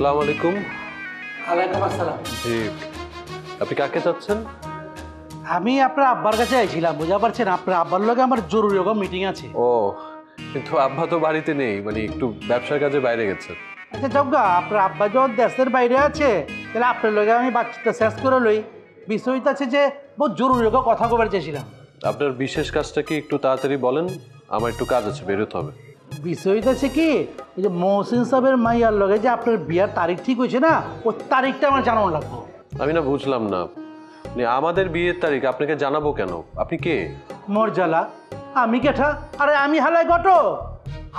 আসসালামু আলাইকুম। ওয়ালাইকুম আসসালাম। জি, আপনি কাকে চাচ্ছেন? আমি আপনার আব্বার কাছে আইছিলাম, বুঝা পারছেন? আপনার আব্বার লগে আমার জরুরি মিটিং আছে। ও, কিন্তু আব্বা তো বাড়িতে নেই, মানে একটু ব্যবসার কাজে বাইরে গেছে। আচ্ছা যজ্ঞা, আপনার আব্বা যখন দেশের বাইরে আছে তাহলে আপনার লগে আমি বাচ্চাটা শেষ করে লই। বিষয়টা আছে যে বহুত জরুরি কথা কবার চেয়েছিলাম। আপনার বিশেষ কাজটা কি একটু তাড়াতাড়ি বলেন, আমার একটু কাজ আছে, বেরোতে হবে। বিষয়টা আছে কি, ওই যে মহসিন সাহেবের মাইয়ার লগে যে আপনার বিয়ার তারিখ ঠিক হয়েছে না, ওই তারিখটা আমার জানানো লাগবে। আমি না বুঝলাম না, মানে আমাদের বিয়ের তারিখ আপনাকে জানাবো কেন? আপনি কে? মর্যালা আমি কেঠা? আরে আমি হালাই গটো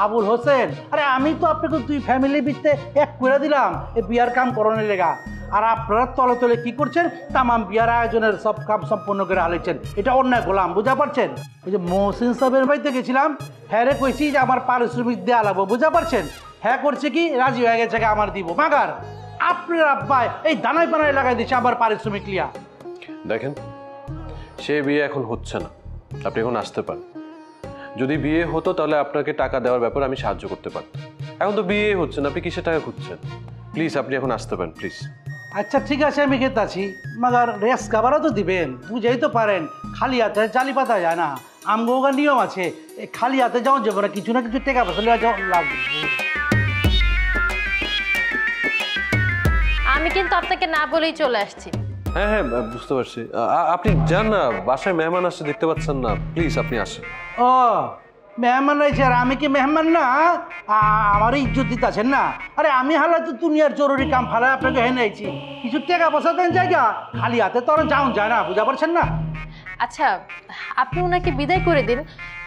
আবুল হোসেন। আরে আমি তো আপনাকে দুই ফ্যামিলি ভিত্তে এক করে দিলাম এই বিয়ার কাম করণের লেগা। আর আপনারা তলে তলে কি করছেন, তামাম বিয়ার আয়োজনের সব কাম সম্পূর্ণ করে আলেছেন। এটা অন্যায় গোলাম, বুঝা পারছেন? ওই যে মহসিন সাহেবের বাড়িতে গেছিলাম, হ্যাঁ রে কইছি যে আমার পারিশ্রমিক দেওয়া লাগবো, বুঝা পারছেন? হ্যাঁ করছে কি, রাজি হয়ে গেছে আমার দিব মাগার। আপনার আব্বাই এই দানায় পানায় লাগাই দিচ্ছে আমার পারিশ্রমিক লিয়া। দেখেন, সে বিয়ে এখন হচ্ছে না, আপনি এখন আসতে পারেন। যদি বিয়ে হতো তাহলে আপনাকে টাকা দেওয়ার ব্যাপারে আমি সাহায্য করতে পারতাম। এখন তো বিয়ে হচ্ছে না, আপনি কিসের টাকা খুঁজছেন? প্লিজ আপনি এখন আসতে পারেন, প্লিজ। আচ্ছা ঠিক আছে, আমি খেতে আছি, মাগার রেস খাবারও তো দিবেন, বুঝেই তো পারেন খালি হাতে জালি পাতা যায় না। আমগোগা নিয়ম আছে, খালি হাতে যাও যাবো না, কিছু না কিছু টাকা পয়সা লাগবে। আমি কিন্তু আপনাকে না বলেই চলে আসছি। হ্যাঁ হ্যাঁ, বুঝতে পারছি। আপনি যান না, বাসায় মেহমান আসছে, দেখতে পাচ্ছেন না? প্লিজ আপনি আসেন। ও মেহমান রয়েছে, আর আমি কি মেহমান না? আমার ইজ্জত দিতে আছেন না? আরে আমি হালা তো দুনিয়ার জরুরি কাম ফালা আপনাকে হেনে আইছি, কিছু টাকা পয়সা দেন জায়গা, খালি হাতে তো আর যাও যায় না, বুঝা পারছেন না? আচ্ছা, আপনি ওনাকে বিদায় করে দিন,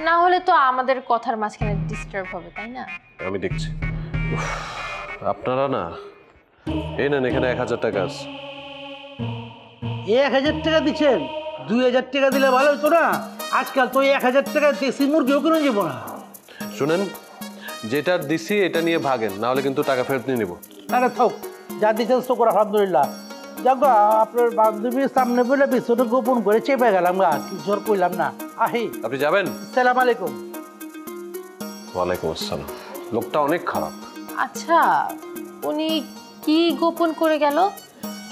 না হলে তো আমাদের কথার মাঝখানে ডিস্টার্ব হবে, তাই না? আমি দেখছি। উফ, আপনারা না, এই নেন, এখানে 1000 টাকা আছে। 1000 টাকা দিচ্ছেন? 2000 টাকা দিলে ভালো হতো না? আজকাল তো 1000 টাকা দেশি মুরগিও কিনে যাবো না। শুনেন, যেটা দিছি এটা নিয়ে ভাগেন, না হলে কিন্তু টাকা ফেরত নিয়ে নিব। আরে থাক, যা দিচ্ছেন তো করে আলহামদুলিল্লাহ। যাক আপনার বান্ধবীর সামনে বলে বিষয়টা গোপন করে চেপে গেলাম, কিছু আর কইলাম না। আহি, আপনি যাবেন? সালাম আলাইকুম। ওয়ালাইকুম আসসালাম। লোকটা অনেক খারাপ। আচ্ছা, উনি কি গোপন করে গেল?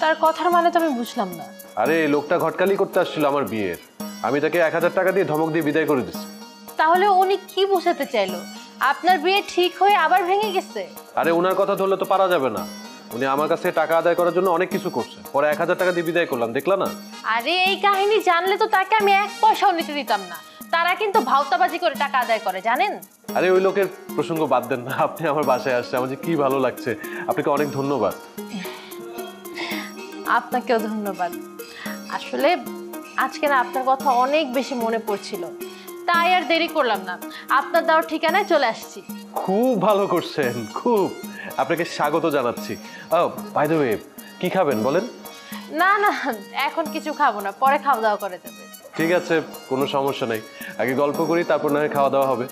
তার কথার মানে তো আমি বুঝলাম না। আরে এই লোকটা ঘটকালি করতে আসছিল আমার বিয়ের, আমি তাকে 1000 টাকা দিয়ে ধমক দিয়ে বিদায় করে দিচ্ছি। তাহলে উনি কি বোঝাতে চাইলো? আপনার বিয়ে ঠিক হয়ে আবার ভেঙে গেছে? আরে ওনার কথা ধরলে তো পারা যাবে না, উনি আমার কাছে টাকা আদায় করার জন্য অনেক কিছু করছে, পরে 1000 টাকা দিয়ে বিদায় করলাম, দেখলা না? আরে এই কাহিনী জানলে তো তাকে আমি 1 পয়সাও নিতে দিতাম না। তারা কিন্তু ভাওতাবাজি করে টাকা আদায় করে, জানেন? আরে ওই লোকের প্রসঙ্গ বাদ দেন না, আপনি আমার বাসায় আসছে, আমার যে কি ভালো লাগছে। আপনাকে অনেক ধন্যবাদ। আপনাকেও ধন্যবাদ। আসলে আজকে না আপনার কথা অনেক বেশি মনে পড়ছিল, তাই আর দেরি করলাম না, আপনার দেওয়ার ঠিকানায় চলে আসছি। খুব ভালো করছেন, খুব। আপনাকে স্বাগত জানাচ্ছি। বাই দ্য ওয়ে, কি খাবেন বলেন? না না, এখন কিছু খাবো না, পরে খাওয়া দাওয়া করে দেবে। ঠিক আছে, কোনো সমস্যা নেই, আগে গল্প করি, তারপর না হয় খাওয়া দাওয়া হবে।